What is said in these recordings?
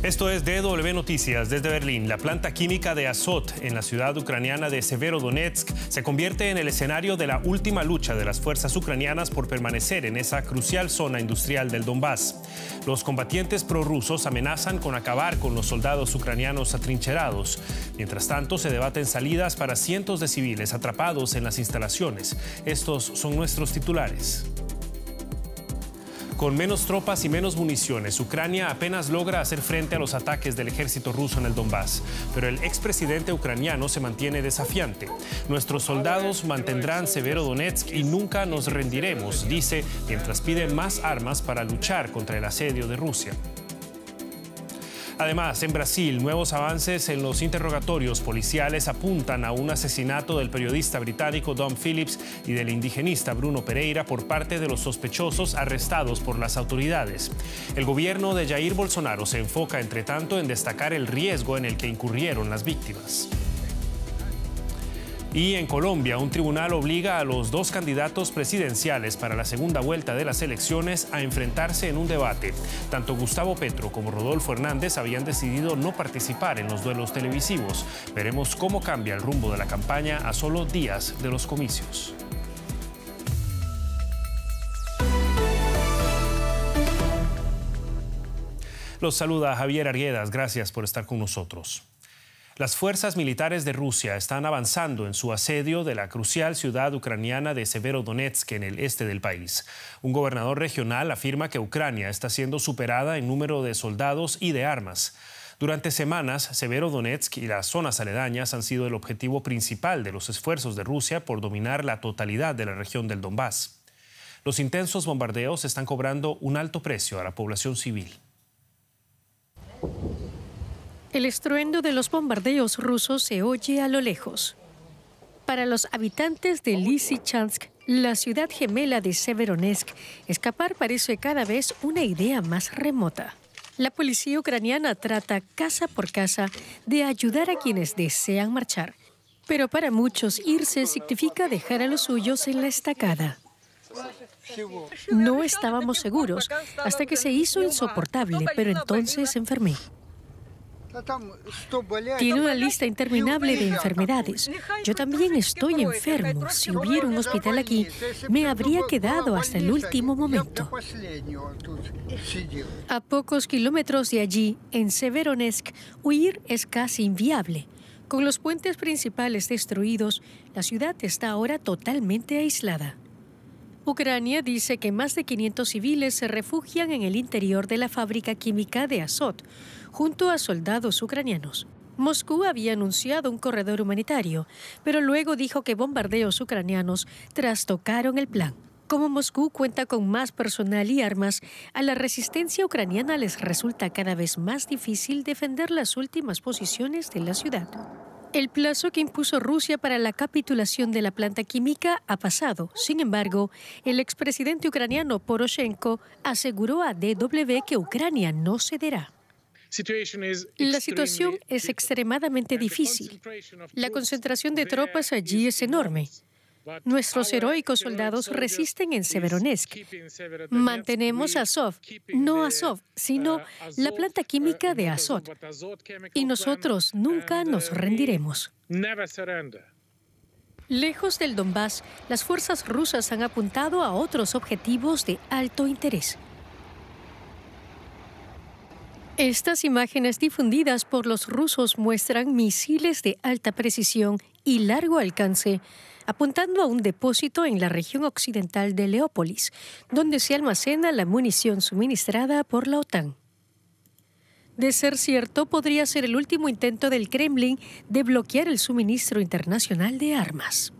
Esto es DW Noticias desde Berlín. La planta química de Azot en la ciudad ucraniana de Severodonetsk se convierte en el escenario de la última lucha de las fuerzas ucranianas por permanecer en esa crucial zona industrial del Donbass. Los combatientes prorrusos amenazan con acabar con los soldados ucranianos atrincherados. Mientras tanto, se debaten salidas para cientos de civiles atrapados en las instalaciones. Estos son nuestros titulares. Con menos tropas y menos municiones, Ucrania apenas logra hacer frente a los ataques del ejército ruso en el Donbass. Pero el expresidente ucraniano se mantiene desafiante. Nuestros soldados mantendrán Severodonetsk y nunca nos rendiremos, dice, mientras pide más armas para luchar contra el asedio de Rusia. Además, en Brasil, nuevos avances en los interrogatorios policiales apuntan a un asesinato del periodista británico Dom Phillips y del indigenista Bruno Pereira por parte de los sospechosos arrestados por las autoridades. El gobierno de Jair Bolsonaro se enfoca, entre tanto, en destacar el riesgo en el que incurrieron las víctimas. Y en Colombia, un tribunal obliga a los dos candidatos presidenciales para la segunda vuelta de las elecciones a enfrentarse en un debate. Tanto Gustavo Petro como Rodolfo Hernández habían decidido no participar en los duelos televisivos. Veremos cómo cambia el rumbo de la campaña a solo días de los comicios. Los saluda Javier Arguedas. Gracias por estar con nosotros. Las fuerzas militares de Rusia están avanzando en su asedio de la crucial ciudad ucraniana de Severodonetsk en el este del país. Un gobernador regional afirma que Ucrania está siendo superada en número de soldados y de armas. Durante semanas, Severodonetsk y las zonas aledañas han sido el objetivo principal de los esfuerzos de Rusia por dominar la totalidad de la región del Donbass. Los intensos bombardeos están cobrando un alto precio a la población civil. El estruendo de los bombardeos rusos se oye a lo lejos. Para los habitantes de Lysychansk, la ciudad gemela de Severodonetsk, escapar parece cada vez una idea más remota. La policía ucraniana trata casa por casa de ayudar a quienes desean marchar. Pero para muchos irse significa dejar a los suyos en la estacada. No estábamos seguros hasta que se hizo insoportable, pero entonces enfermé. Tiene una lista interminable de enfermedades. Yo también estoy enfermo. Si hubiera un hospital aquí, me habría quedado hasta el último momento. A pocos kilómetros de allí, en Severodonetsk, huir es casi inviable. Con los puentes principales destruidos, la ciudad está ahora totalmente aislada. Ucrania dice que más de 500 civiles se refugian en el interior de la fábrica química de Azot, junto a soldados ucranianos. Moscú había anunciado un corredor humanitario, pero luego dijo que bombardeos ucranianos trastocaron el plan. Como Moscú cuenta con más personal y armas, a la resistencia ucraniana les resulta cada vez más difícil defender las últimas posiciones de la ciudad. El plazo que impuso Rusia para la capitulación de la planta química ha pasado. Sin embargo, el expresidente ucraniano Poroshenko aseguró a DW que Ucrania no cederá. La situación es extremadamente difícil. La concentración de tropas allí es enorme. Nuestros heroicos soldados resisten en Severodonetsk. Mantenemos Azov, no Azov, sino la planta química de Azot. Y nosotros nunca nos rendiremos. Lejos del Donbass, las fuerzas rusas han apuntado a otros objetivos de alto interés. Estas imágenes difundidas por los rusos muestran misiles de alta precisión y largo alcance, apuntando a un depósito en la región occidental de Leópolis, donde se almacena la munición suministrada por la OTAN. De ser cierto, podría ser el último intento del Kremlin de bloquear el suministro internacional de armas.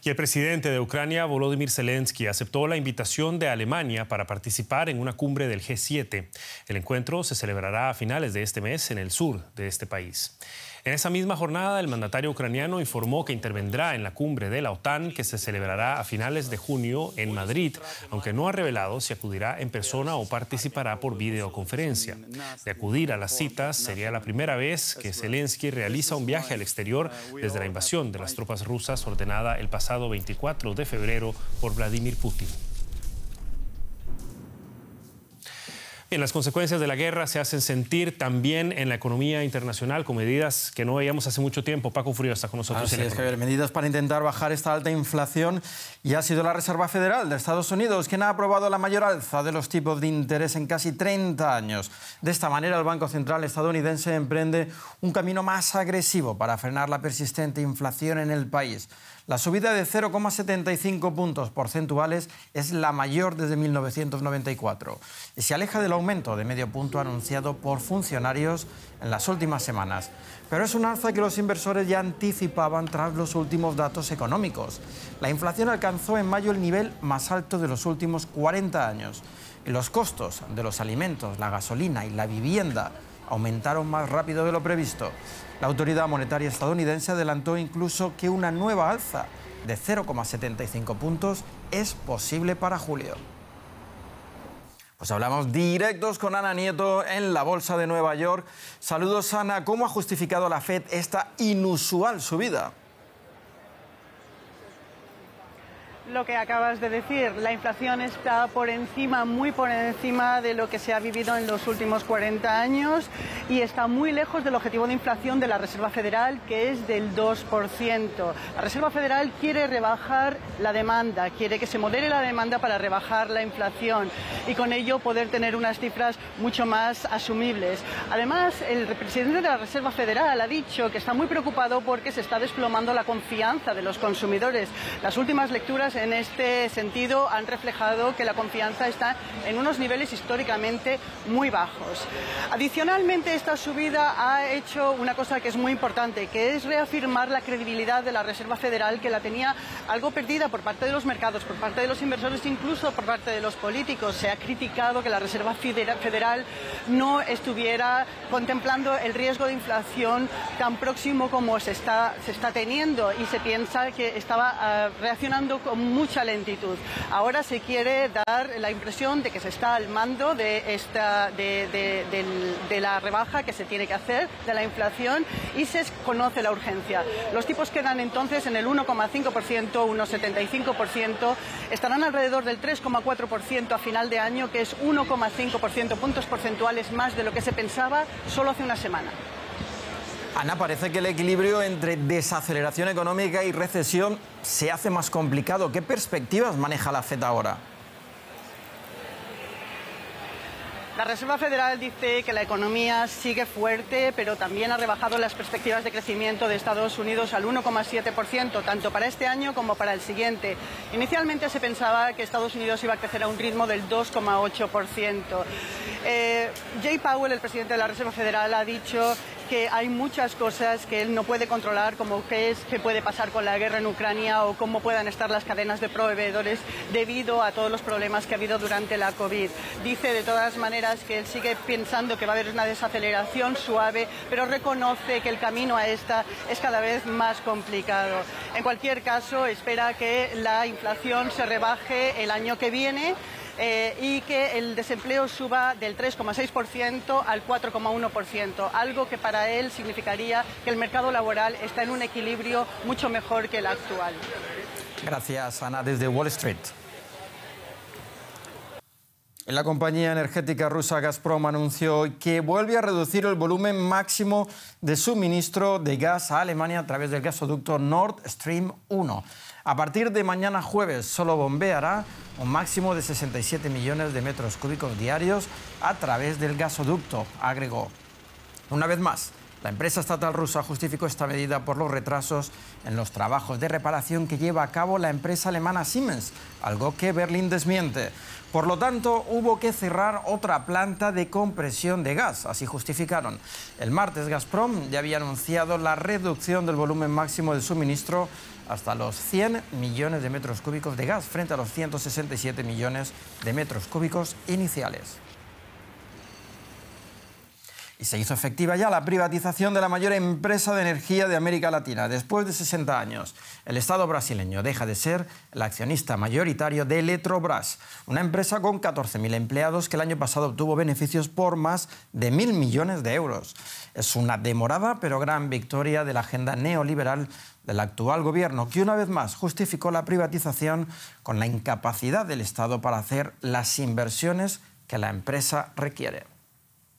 Y el presidente de Ucrania, Volodymyr Zelensky, aceptó la invitación de Alemania para participar en una cumbre del G7. El encuentro se celebrará a finales de este mes en el sur de este país. En esa misma jornada, el mandatario ucraniano informó que intervendrá en la cumbre de la OTAN que se celebrará a finales de junio en Madrid, aunque no ha revelado si acudirá en persona o participará por videoconferencia. De acudir a las citas, sería la primera vez que Zelensky realiza un viaje al exterior desde la invasión de las tropas rusas ordenada el pasado 24 de febrero por Vladimir Putin. Bien, las consecuencias de la guerra se hacen sentir también en la economía internacional con medidas que no veíamos hace mucho tiempo. Paco Frío está con nosotros. Así es, Javier, medidas para intentar bajar esta alta inflación, y ha sido la Reserva Federal de Estados Unidos quien ha aprobado la mayor alza de los tipos de interés en casi 30 años. De esta manera, el Banco Central estadounidense emprende un camino más agresivo para frenar la persistente inflación en el país. La subida de 0,75 puntos porcentuales es la mayor desde 1994 y se aleja del aumento de medio punto anunciado por funcionarios en las últimas semanas. Pero es un alza que los inversores ya anticipaban tras los últimos datos económicos. La inflación alcanzó en mayo el nivel más alto de los últimos 40 años y los costos de los alimentos, la gasolina y la vivienda aumentaron más rápido de lo previsto. La autoridad monetaria estadounidense adelantó incluso que una nueva alza de 0,75 puntos es posible para julio. Pues hablamos directos con Ana Nieto en la Bolsa de Nueva York. Saludos, Ana. ¿Cómo ha justificado la Fed esta inusual subida? Lo que acabas de decir, la inflación está por encima, muy por encima de lo que se ha vivido en los últimos 40 años y está muy lejos del objetivo de inflación de la Reserva Federal, que es del 2%. La Reserva Federal quiere rebajar la demanda, quiere que se modere la demanda para rebajar la inflación y con ello poder tener unas cifras mucho más asumibles. Además, el presidente de la Reserva Federal ha dicho que está muy preocupado porque se está desplomando la confianza de los consumidores. Las últimas lecturas en este sentido han reflejado que la confianza está en unos niveles históricamente muy bajos. Adicionalmente, esta subida ha hecho una cosa que es muy importante, que es reafirmar la credibilidad de la Reserva Federal, que la tenía algo perdida por parte de los mercados, por parte de los inversores, incluso por parte de los políticos. Se ha criticado que la Reserva Federal no estuviera contemplando el riesgo de inflación tan próximo como se está teniendo, y se piensa que estaba reaccionando con mucha lentitud. Ahora se quiere dar la impresión de que se está al mando de la rebaja que se tiene que hacer de la inflación y se conoce la urgencia. Los tipos quedan entonces en el 1,5%, 1,75%, estarán alrededor del 3,4% a final de año, que es 1,5% puntos porcentuales más de lo que se pensaba solo hace una semana. Ana, parece que el equilibrio entre desaceleración económica y recesión se hace más complicado. ¿Qué perspectivas maneja la Fed ahora? La Reserva Federal dice que la economía sigue fuerte, pero también ha rebajado las perspectivas de crecimiento de Estados Unidos al 1,7%, tanto para este año como para el siguiente. Inicialmente se pensaba que Estados Unidos iba a crecer a un ritmo del 2,8%. Jay Powell, el presidente de la Reserva Federal, ha dicho que hay muchas cosas que él no puede controlar, como qué puede pasar con la guerra en Ucrania o cómo puedan estar las cadenas de proveedores debido a todos los problemas que ha habido durante la COVID. Dice de todas maneras que él sigue pensando que va a haber una desaceleración suave, pero reconoce que el camino a esta es cada vez más complicado. En cualquier caso, espera que la inflación se rebaje el año que viene y que el desempleo suba del 3,6% al 4,1%, algo que para él significaría que el mercado laboral está en un equilibrio mucho mejor que el actual. Gracias, Ana, desde Wall Street. La compañía energética rusa Gazprom anunció que vuelve a reducir el volumen máximo de suministro de gas a Alemania a través del gasoducto Nord Stream 1. A partir de mañana jueves solo bombeará un máximo de 67 millones de metros cúbicos diarios a través del gasoducto, agregó. Una vez más, la empresa estatal rusa justificó esta medida por los retrasos en los trabajos de reparación que lleva a cabo la empresa alemana Siemens, algo que Berlín desmiente. Por lo tanto, hubo que cerrar otra planta de compresión de gas, así justificaron. El martes Gazprom ya había anunciado la reducción del volumen máximo de suministro hasta los 100 millones de metros cúbicos de gas, frente a los 167 millones de metros cúbicos iniciales. Y se hizo efectiva ya la privatización de la mayor empresa de energía de América Latina. Después de 60 años, el Estado brasileño deja de ser el accionista mayoritario de Eletrobras, una empresa con 14.000 empleados que el año pasado obtuvo beneficios por más de 1.000 millones de euros. Es una demorada pero gran victoria de la agenda neoliberal del actual gobierno, que una vez más justificó la privatización con la incapacidad del Estado para hacer las inversiones que la empresa requiere.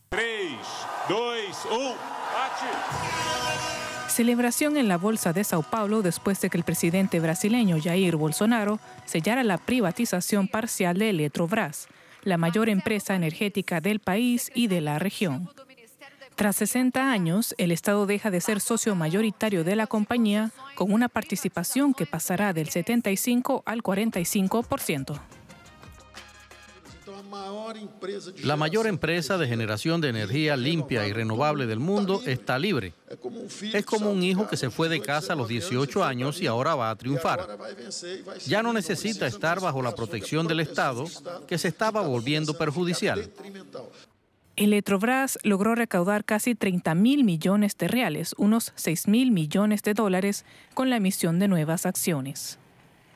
3, 2, 1, Celebración en la Bolsa de Sao Paulo después de que el presidente brasileño Jair Bolsonaro sellara la privatización parcial de Eletrobras, la mayor empresa energética del país y de la región. Tras 60 años, el Estado deja de ser socio mayoritario de la compañía con una participación que pasará del 75 al 45%. La mayor empresa de generación de energía limpia y renovable del mundo está libre. Es como un hijo que se fue de casa a los 18 años y ahora va a triunfar. Ya no necesita estar bajo la protección del Estado, que se estaba volviendo perjudicial. Eletrobras logró recaudar casi 30.000 millones de reales, unos 6.000 millones de dólares, con la emisión de nuevas acciones.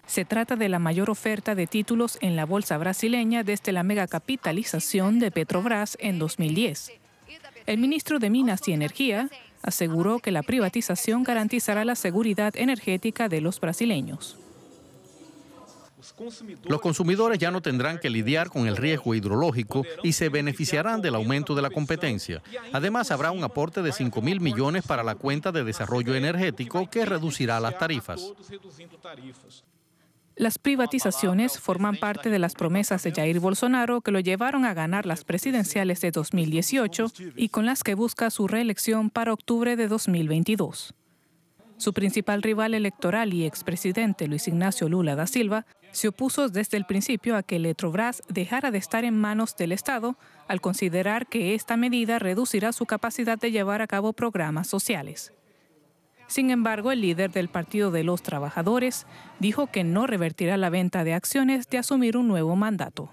Se trata de la mayor oferta de títulos en la bolsa brasileña desde la megacapitalización de Petrobras en 2010. El ministro de Minas y Energía aseguró que la privatización garantizará la seguridad energética de los brasileños. Los consumidores ya no tendrán que lidiar con el riesgo hidrológico y se beneficiarán del aumento de la competencia. Además, habrá un aporte de 5.000 millones para la cuenta de desarrollo energético que reducirá las tarifas. Las privatizaciones forman parte de las promesas de Jair Bolsonaro que lo llevaron a ganar las presidenciales de 2018 y con las que busca su reelección para octubre de 2022. Su principal rival electoral y expresidente Luis Ignacio Lula da Silva se opuso desde el principio a que Eletrobras dejara de estar en manos del Estado al considerar que esta medida reducirá su capacidad de llevar a cabo programas sociales. Sin embargo, el líder del Partido de los Trabajadores dijo que no revertirá la venta de acciones de asumir un nuevo mandato.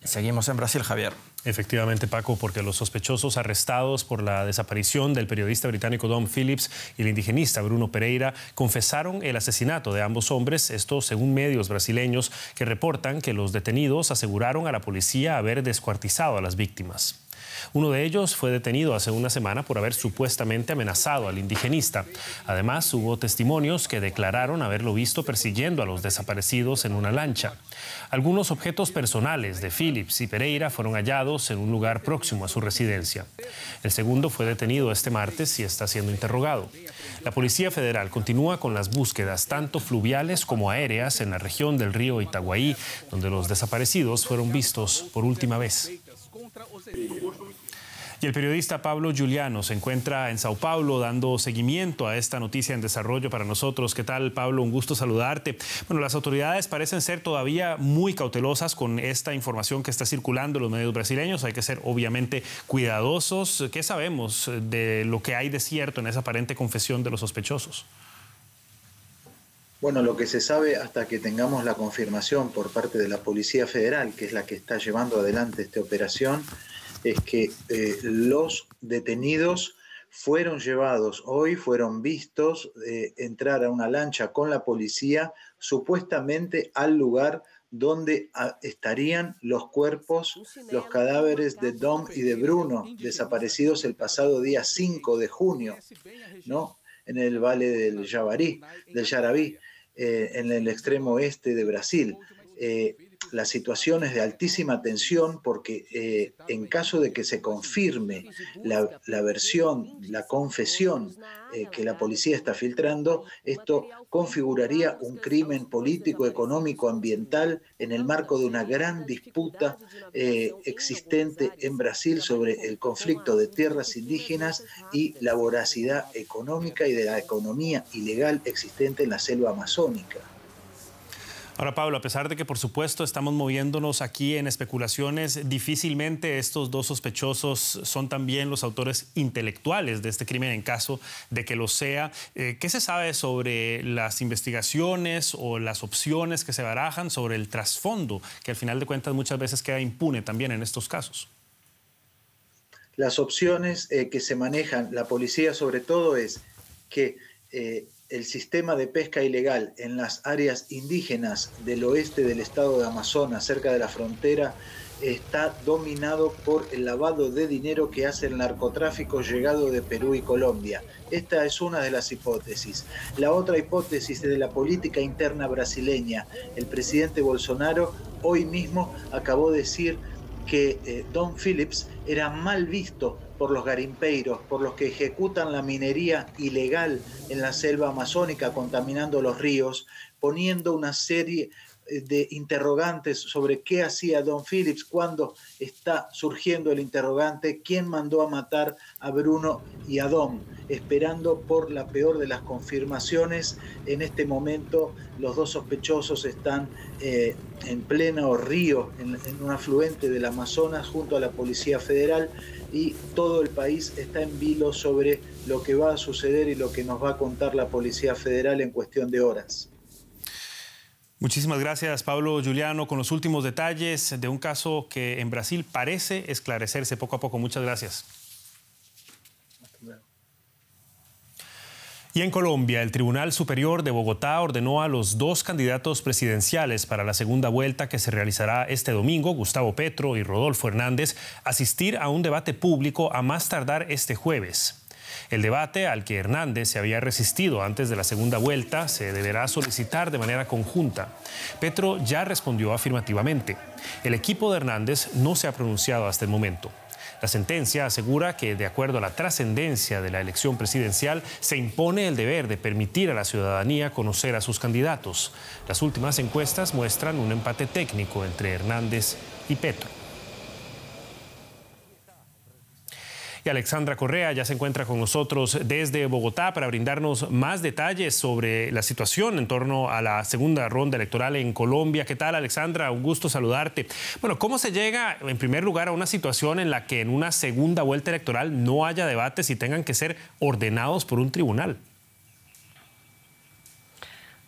Seguimos en Brasil, Javier. Efectivamente, Paco, porque los sospechosos arrestados por la desaparición del periodista británico Dom Phillips y el indigenista Bruno Pereira confesaron el asesinato de ambos hombres, esto según medios brasileños que reportan que los detenidos aseguraron a la policía haber descuartizado a las víctimas. Uno de ellos fue detenido hace una semana por haber supuestamente amenazado al indigenista. Además, hubo testimonios que declararon haberlo visto persiguiendo a los desaparecidos en una lancha. Algunos objetos personales de Phillips y Pereira fueron hallados en un lugar próximo a su residencia. El segundo fue detenido este martes y está siendo interrogado. La Policía Federal continúa con las búsquedas tanto fluviales como aéreas en la región del río Itaguaí, donde los desaparecidos fueron vistos por última vez. Y el periodista Pablo Giuliano se encuentra en Sao Paulo dando seguimiento a esta noticia en desarrollo para nosotros. ¿Qué tal, Pablo? Un gusto saludarte. Bueno, las autoridades parecen ser todavía muy cautelosas con esta información que está circulando en los medios brasileños. Hay que ser obviamente cuidadosos. ¿Qué sabemos de lo que hay de cierto en esa aparente confesión de los sospechosos? Bueno, lo que se sabe hasta que tengamos la confirmación por parte de la Policía Federal, que es la que está llevando adelante esta operación, es que los detenidos fueron llevados hoy, fueron vistos entrar a una lancha con la policía, supuestamente al lugar donde estarían los cuerpos, los cadáveres de Dom y de Bruno, desaparecidos el pasado día 5 de junio, ¿no? En el Valle del Jaraví, en el extremo oeste de Brasil. La situación es de altísima tensión porque en caso de que se confirme la versión, la confesión que la policía está filtrando, esto configuraría un crimen político, económico, ambiental en el marco de una gran disputa existente en Brasil sobre el conflicto de tierras indígenas y la voracidad económica y de la economía ilegal existente en la selva amazónica. Ahora, Pablo, a pesar de que, por supuesto, estamos moviéndonos aquí en especulaciones, difícilmente estos dos sospechosos son también los autores intelectuales de este crimen en caso de que lo sea. ¿Qué se sabe sobre las investigaciones o las opciones que se barajan sobre el trasfondo, que al final de cuentas muchas veces queda impune también en estos casos? Las opciones que se manejan la policía sobre todo es que el sistema de pesca ilegal en las áreas indígenas del oeste del estado de Amazonas, cerca de la frontera, está dominado por el lavado de dinero que hace el narcotráfico llegado de Perú y Colombia. Esta es una de las hipótesis. La otra hipótesis es de la política interna brasileña. El presidente Bolsonaro hoy mismo acabó de decir que Don Phillips era mal visto por los garimpeiros, por los que ejecutan la minería ilegal en la selva amazónica, contaminando los ríos, poniendo una serie de interrogantes sobre qué hacía Don Phillips, cuándo está surgiendo el interrogante, quién mandó a matar a Bruno y a Dom, esperando por la peor de las confirmaciones. En este momento los dos sospechosos están en pleno río, en un afluente del Amazonas, junto a la Policía Federal, y todo el país está en vilo sobre lo que va a suceder y lo que nos va a contar la Policía Federal en cuestión de horas. Muchísimas gracias, Pablo Giuliano, con los últimos detalles de un caso que en Brasil parece esclarecerse poco a poco. Muchas gracias. Y en Colombia, el Tribunal Superior de Bogotá ordenó a los dos candidatos presidenciales para la segunda vuelta que se realizará este domingo, Gustavo Petro y Rodolfo Hernández, asistir a un debate público a más tardar este jueves. El debate, al que Hernández se había resistido antes de la segunda vuelta, se deberá solicitar de manera conjunta. Petro ya respondió afirmativamente. El equipo de Hernández no se ha pronunciado hasta el momento. La sentencia asegura que, de acuerdo a la trascendencia de la elección presidencial, se impone el deber de permitir a la ciudadanía conocer a sus candidatos. Las últimas encuestas muestran un empate técnico entre Hernández y Petro. Y Alexandra Correa ya se encuentra con nosotros desde Bogotá para brindarnos más detalles sobre la situación en torno a la segunda ronda electoral en Colombia. ¿Qué tal, Alexandra? Un gusto saludarte. Bueno, ¿cómo se llega, en primer lugar, a una situación en la que en una segunda vuelta electoral no haya debates y tengan que ser ordenados por un tribunal?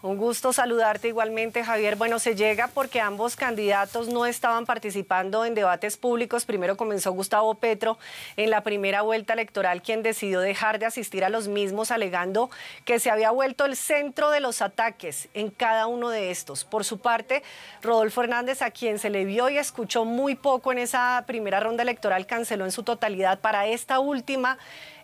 Un gusto saludarte igualmente, Javier. Bueno, se llega porque ambos candidatos no estaban participando en debates públicos. Primero comenzó Gustavo Petro en la primera vuelta electoral, quien decidió dejar de asistir a los mismos, alegando que se había vuelto el centro de los ataques en cada uno de estos. Por su parte, Rodolfo Hernández, a quien se le vio y escuchó muy poco en esa primera ronda electoral, canceló en su totalidad para esta última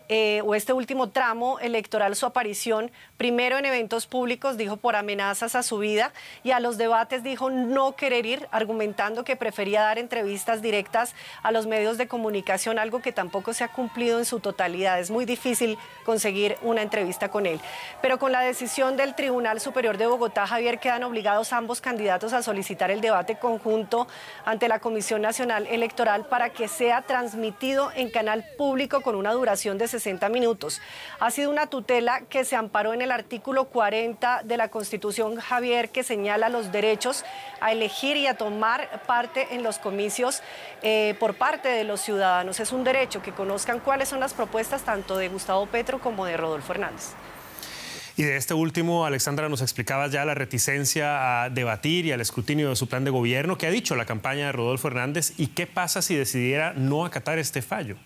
este último tramo electoral su aparición, primero en eventos públicos, dijo por amenazas a su vida, y a los debates dijo no querer ir, argumentando que prefería dar entrevistas directas a los medios de comunicación, algo que tampoco se ha cumplido en su totalidad. Es muy difícil conseguir una entrevista con él. Pero con la decisión del Tribunal Superior de Bogotá, Javier, quedan obligados ambos candidatos a solicitar el debate conjunto ante la Comisión Nacional Electoral para que sea transmitido en canal público con una duración de 60 minutos. Ha sido una tutela que se amparó en el artículo 40 de la Constitución, Javier, que señala los derechos a elegir y a tomar parte en los comicios por parte de los ciudadanos. Es un derecho que conozcan cuáles son las propuestas tanto de Gustavo Petro como de Rodolfo Hernández. Y de este último, Alexandra, nos explicaba ya la reticencia a debatir y al escrutinio de su plan de gobierno. ¿Qué ha dicho la campaña de Rodolfo Hernández y qué pasa si decidiera no acatar este fallo?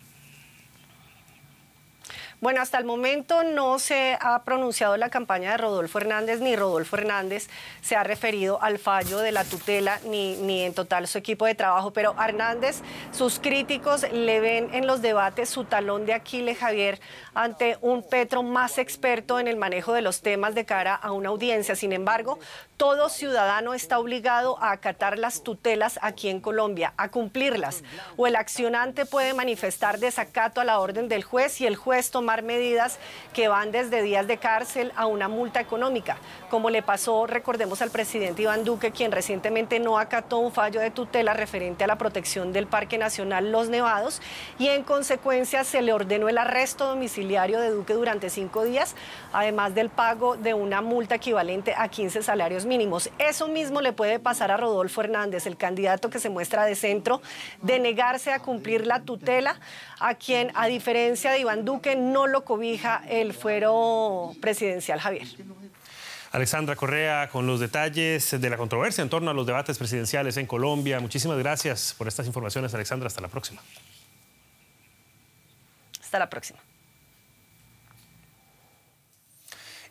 Bueno, hasta el momento no se ha pronunciado la campaña de Rodolfo Hernández, ni Rodolfo Hernández se ha referido al fallo de la tutela, ni en total su equipo de trabajo. Pero a Hernández, sus críticos le ven en los debates su talón de Aquiles, Javier, ante un Petro más experto en el manejo de los temas de cara a una audiencia. Sin embargo, todo ciudadano está obligado a acatar las tutelas aquí en Colombia, a cumplirlas. O el accionante puede manifestar desacato a la orden del juez y el juez tomar medidas que van desde días de cárcel a una multa económica, como le pasó, recordemos, al presidente Iván Duque, quien recientemente no acató un fallo de tutela referente a la protección del Parque Nacional Los Nevados y en consecuencia se le ordenó el arresto domiciliario de Duque durante 5 días, además del pago de una multa equivalente a 15 salarios mínimos. Eso mismo le puede pasar a Rodolfo Hernández, el candidato que se muestra de centro, de negarse a cumplir la tutela, a quien, a diferencia de Iván Duque, no lo cobija el fuero presidencial, Javier. Alexandra Correa, con los detalles de la controversia en torno a los debates presidenciales en Colombia. Muchísimas gracias por estas informaciones, Alexandra. Hasta la próxima. Hasta la próxima.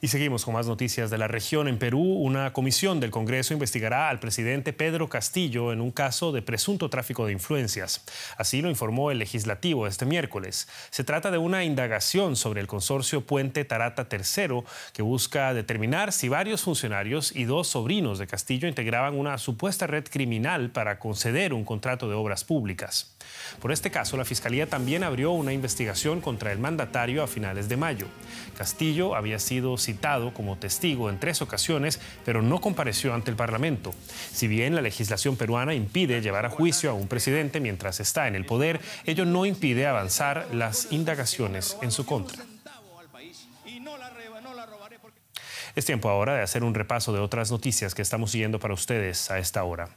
Y seguimos con más noticias de la región. En Perú, una comisión del Congreso investigará al presidente Pedro Castillo en un caso de presunto tráfico de influencias. Así lo informó el legislativo este miércoles. Se trata de una indagación sobre el consorcio Puente Tarata III que busca determinar si varios funcionarios y 2 sobrinos de Castillo integraban una supuesta red criminal para conceder un contrato de obras públicas. Por este caso, la Fiscalía también abrió una investigación contra el mandatario a finales de mayo. Castillo había sido citado como testigo en 3 ocasiones, pero no compareció ante el Parlamento. Si bien la legislación peruana impide llevar a juicio a un presidente mientras está en el poder, ello no impide avanzar las indagaciones en su contra. Es tiempo ahora de hacer un repaso de otras noticias que estamos siguiendo para ustedes a esta hora.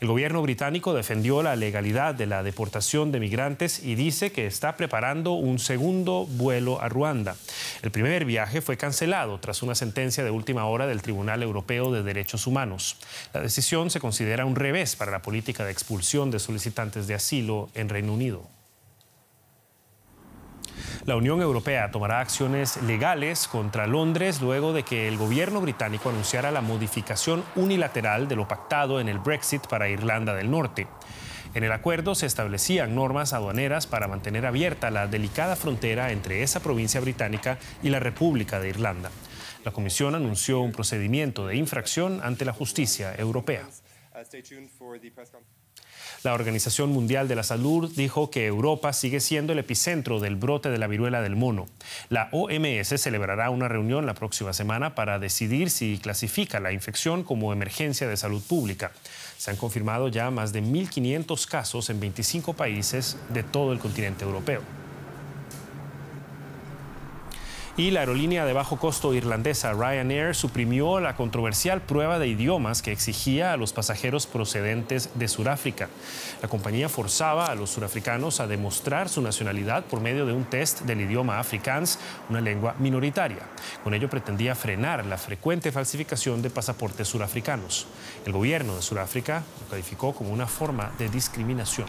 El gobierno británico defendió la legalidad de la deportación de migrantes y dice que está preparando un segundo vuelo a Ruanda. El primer viaje fue cancelado tras una sentencia de última hora del Tribunal Europeo de Derechos Humanos. La decisión se considera un revés para la política de expulsión de solicitantes de asilo en Reino Unido. La Unión Europea tomará acciones legales contra Londres luego de que el gobierno británico anunciara la modificación unilateral de lo pactado en el Brexit para Irlanda del Norte. En el acuerdo se establecían normas aduaneras para mantener abierta la delicada frontera entre esa provincia británica y la República de Irlanda. La Comisión anunció un procedimiento de infracción ante la justicia europea. La Organización Mundial de la Salud dijo que Europa sigue siendo el epicentro del brote de la viruela del mono. La OMS celebrará una reunión la próxima semana para decidir si clasifica la infección como emergencia de salud pública. Se han confirmado ya más de 1.500 casos en 25 países de todo el continente europeo. Y la aerolínea de bajo costo irlandesa Ryanair suprimió la controversial prueba de idiomas que exigía a los pasajeros procedentes de Sudáfrica. La compañía forzaba a los surafricanos a demostrar su nacionalidad por medio de un test del idioma afrikaans, una lengua minoritaria. Con ello pretendía frenar la frecuente falsificación de pasaportes surafricanos. El gobierno de Sudáfrica lo calificó como una forma de discriminación.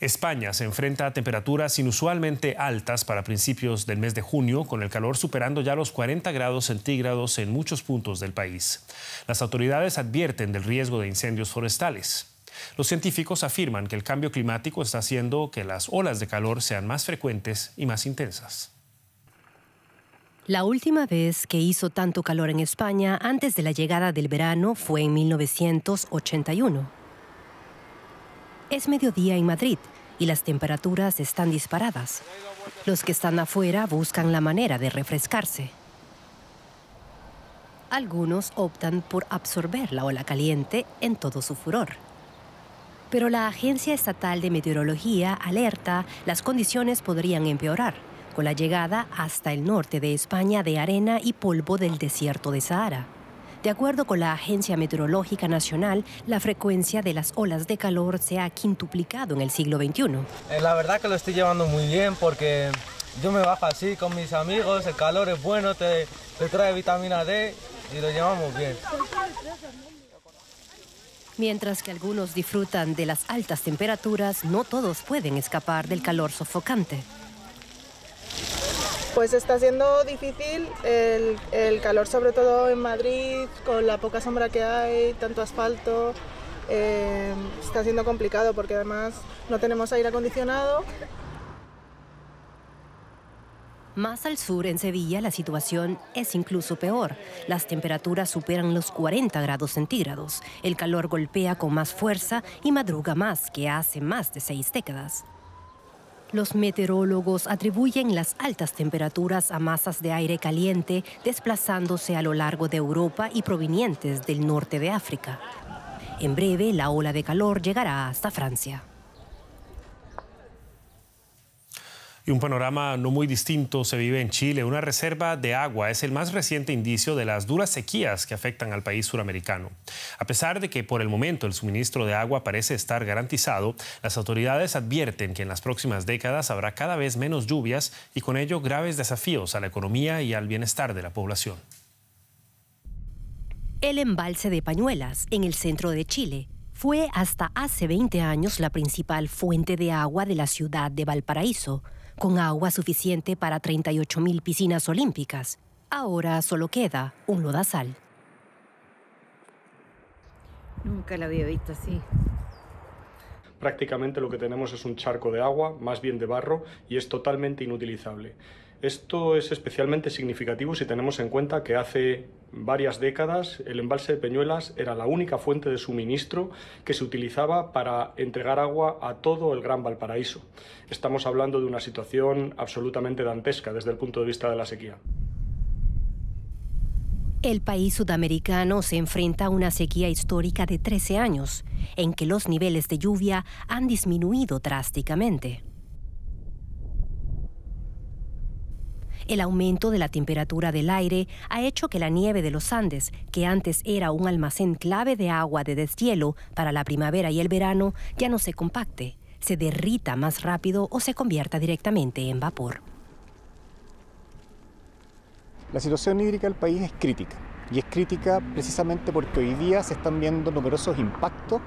España se enfrenta a temperaturas inusualmente altas para principios del mes de junio, con el calor superando ya los 40 grados centígrados en muchos puntos del país. Las autoridades advierten del riesgo de incendios forestales. Los científicos afirman que el cambio climático está haciendo que las olas de calor sean más frecuentes y más intensas. La última vez que hizo tanto calor en España antes de la llegada del verano fue en 1981. Es mediodía en Madrid y las temperaturas están disparadas. Los que están afuera buscan la manera de refrescarse. Algunos optan por absorber la ola caliente en todo su furor. Pero la Agencia Estatal de Meteorología alerta las condiciones podrían empeorar con la llegada hasta el norte de España de arena y polvo del desierto de Sahara. De acuerdo con la Agencia Meteorológica Nacional, la frecuencia de las olas de calor se ha quintuplicado en el siglo XXI. La verdad que lo estoy llevando muy bien porque yo me bajo así con mis amigos, el calor es bueno, te trae vitamina D y lo llevamos bien. Mientras que algunos disfrutan de las altas temperaturas, no todos pueden escapar del calor sofocante. Pues está siendo difícil el calor, sobre todo en Madrid, con la poca sombra que hay, tanto asfalto. Está siendo complicado porque además no tenemos aire acondicionado. Más al sur, en Sevilla, la situación es incluso peor. Las temperaturas superan los 40 grados centígrados. El calor golpea con más fuerza y madruga más que hace más de 6 décadas. Los meteorólogos atribuyen las altas temperaturas a masas de aire caliente desplazándose a lo largo de Europa y provenientes del norte de África. En breve, la ola de calor llegará hasta Francia. Y un panorama no muy distinto se vive en Chile. Una reserva de agua es el más reciente indicio de las duras sequías que afectan al país suramericano. A pesar de que por el momento el suministro de agua parece estar garantizado, las autoridades advierten que en las próximas décadas habrá cada vez menos lluvias y con ello graves desafíos a la economía y al bienestar de la población. El embalse de Pañuelas, en el centro de Chile, fue hasta hace 20 años la principal fuente de agua de la ciudad de Valparaíso. con agua suficiente para 38.000 piscinas olímpicas. Ahora solo queda un lodazal. Nunca la había visto así. Prácticamente lo que tenemos es un charco de agua, más bien de barro, y es totalmente inutilizable. Esto es especialmente significativo si tenemos en cuenta que hace varias décadas el embalse de Peñuelas era la única fuente de suministro que se utilizaba para entregar agua a todo el Gran Valparaíso. Estamos hablando de una situación absolutamente dantesca desde el punto de vista de la sequía. El país sudamericano se enfrenta a una sequía histórica de 13 años, en que los niveles de lluvia han disminuido drásticamente. El aumento de la temperatura del aire ha hecho que la nieve de los Andes, que antes era un almacén clave de agua de deshielo para la primavera y el verano, ya no se compacte, se derrita más rápido o se convierta directamente en vapor. La situación hídrica del país es crítica, y es crítica precisamente porque hoy día se están viendo numerosos impactos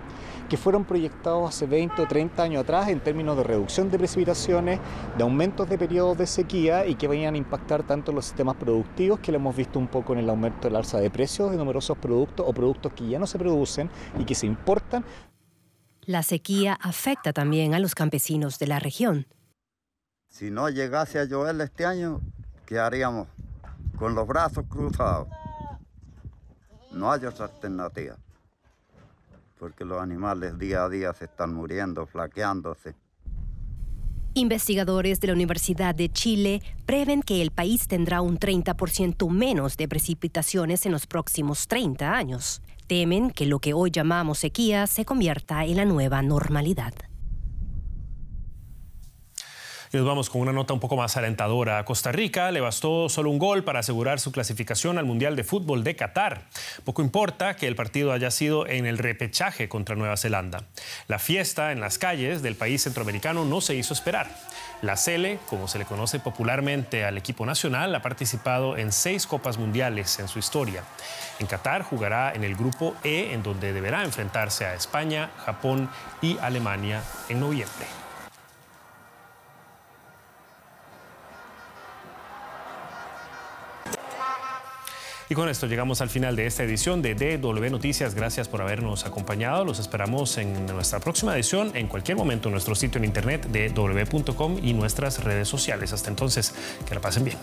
que fueron proyectados hace 20 o 30 años atrás en términos de reducción de precipitaciones, de aumentos de periodos de sequía y que vayan a impactar tanto los sistemas productivos, que lo hemos visto un poco en el aumento del alza de precios de numerosos productos o productos que ya no se producen y que se importan. La sequía afecta también a los campesinos de la región. Si no llegase a llover este año, ¿qué haríamos? Con los brazos cruzados. No hay otra alternativa, porque los animales día a día se están muriendo, flaqueándose. Investigadores de la Universidad de Chile prevén que el país tendrá un 30% menos de precipitaciones en los próximos 30 años. Temen que lo que hoy llamamos sequía se convierta en la nueva normalidad. Y nos vamos con una nota un poco más alentadora. A Costa Rica le bastó solo un gol para asegurar su clasificación al Mundial de Fútbol de Qatar. Poco importa que el partido haya sido en el repechaje contra Nueva Zelanda. La fiesta en las calles del país centroamericano no se hizo esperar. La Sele, como se le conoce popularmente al equipo nacional, ha participado en 6 Copas Mundiales en su historia. En Qatar jugará en el grupo E, en donde deberá enfrentarse a España, Japón y Alemania en noviembre. Y con esto llegamos al final de esta edición de DW Noticias. Gracias por habernos acompañado. Los esperamos en nuestra próxima edición, en cualquier momento, en nuestro sitio en internet dw.com y nuestras redes sociales. Hasta entonces, que la pasen bien.